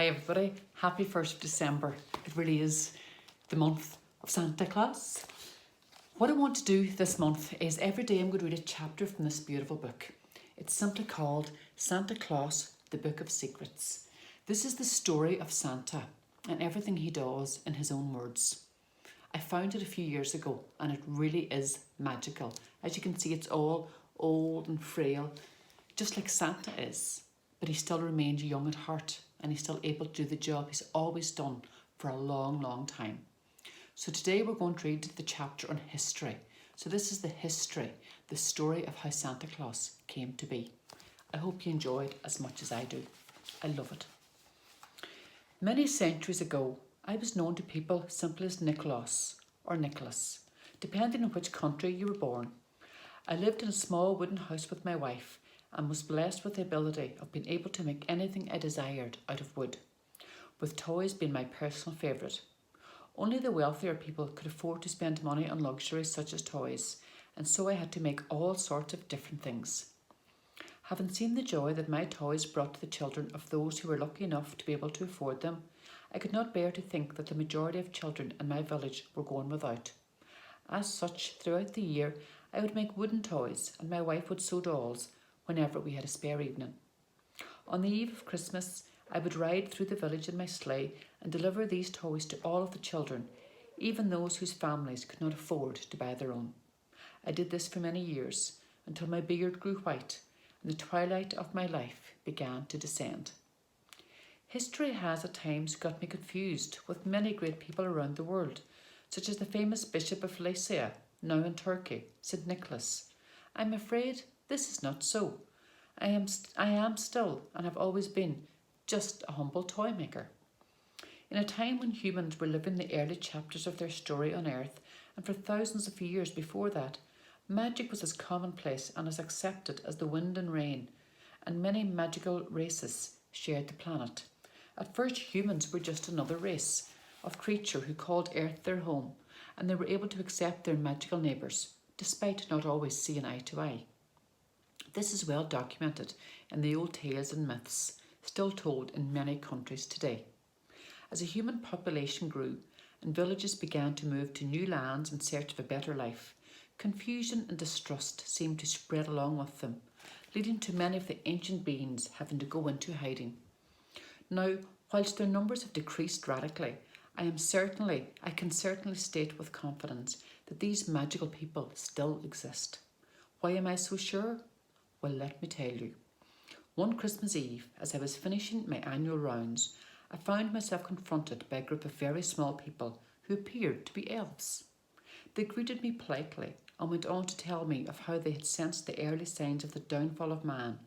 Hi everybody, happy 1st of December. It really is the month of Santa Claus. What I want to do this month is every day I'm going to read a chapter from this beautiful book. It's simply called Santa Claus, the Book of Secrets. This is the story of Santa and everything he does in his own words. I found it a few years ago and it really is magical. As you can see, it's all old and frail, just like Santa is, but he still remains young at heart and he's still able to do the job he's always done for a long, long time. So today we're going to read the chapter on history. So this is the history, the story of how Santa Claus came to be. I hope you enjoy it as much as I do. I love it. Many centuries ago, I was known to people simply as Nicholas or Nicholas, depending on which country you were born. I lived in a small wooden house with my wife and was blessed with the ability of being able to make anything I desired out of wood, with toys being my personal favourite. Only the wealthier people could afford to spend money on luxuries such as toys, and so I had to make all sorts of different things. Having seen the joy that my toys brought to the children of those who were lucky enough to be able to afford them, I could not bear to think that the majority of children in my village were going without. As such, throughout the year, I would make wooden toys and my wife would sew dolls whenever we had a spare evening. On the eve of Christmas, I would ride through the village in my sleigh and deliver these toys to all of the children, even those whose families could not afford to buy their own. I did this for many years, until my beard grew white and the twilight of my life began to descend. History has at times got me confused with many great people around the world, such as the famous Bishop of Lycia, now in Turkey, St. Nicholas. I'm afraid this is not so. I am still, and have always been, just a humble toy maker. In a time when humans were living the early chapters of their story on Earth, and for thousands of years before that, magic was as commonplace and as accepted as the wind and rain, and many magical races shared the planet. At first, humans were just another race of creature who called Earth their home, and they were able to accept their magical neighbours, despite not always seeing eye to eye. This is well documented in the old tales and myths, still told in many countries today. As a human population grew and villages began to move to new lands in search of a better life, confusion and distrust seemed to spread along with them, leading to many of the ancient beings having to go into hiding. Now, whilst their numbers have decreased radically, I can certainly state with confidence that these magical people still exist. Why am I so sure? Well, let me tell you. One Christmas Eve, as I was finishing my annual rounds, I found myself confronted by a group of very small people who appeared to be elves. They greeted me politely and went on to tell me of how they had sensed the early signs of the downfall of man,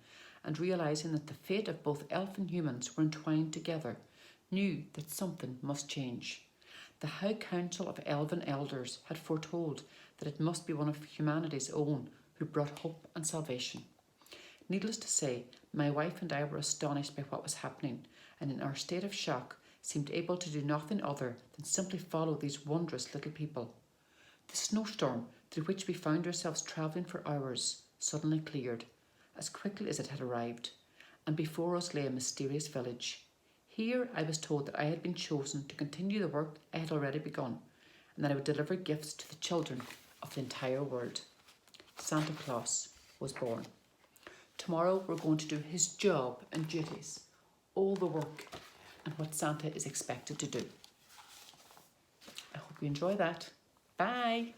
and realising that the fate of both elf and humans were entwined together, knew that something must change. The High Council of Elven Elders had foretold that it must be one of humanity's own who brought hope and salvation. Needless to say, my wife and I were astonished by what was happening, and in our state of shock, seemed able to do nothing other than simply follow these wondrous little people. The snowstorm through which we found ourselves travelling for hours suddenly cleared, as quickly as it had arrived, and before us lay a mysterious village. Here I was told that I had been chosen to continue the work I had already begun, and that I would deliver gifts to the children of the entire world. Santa Claus was born. Tomorrow we're going to do his job and duties, all the work and what Santa is expected to do. I hope you enjoy that. Bye.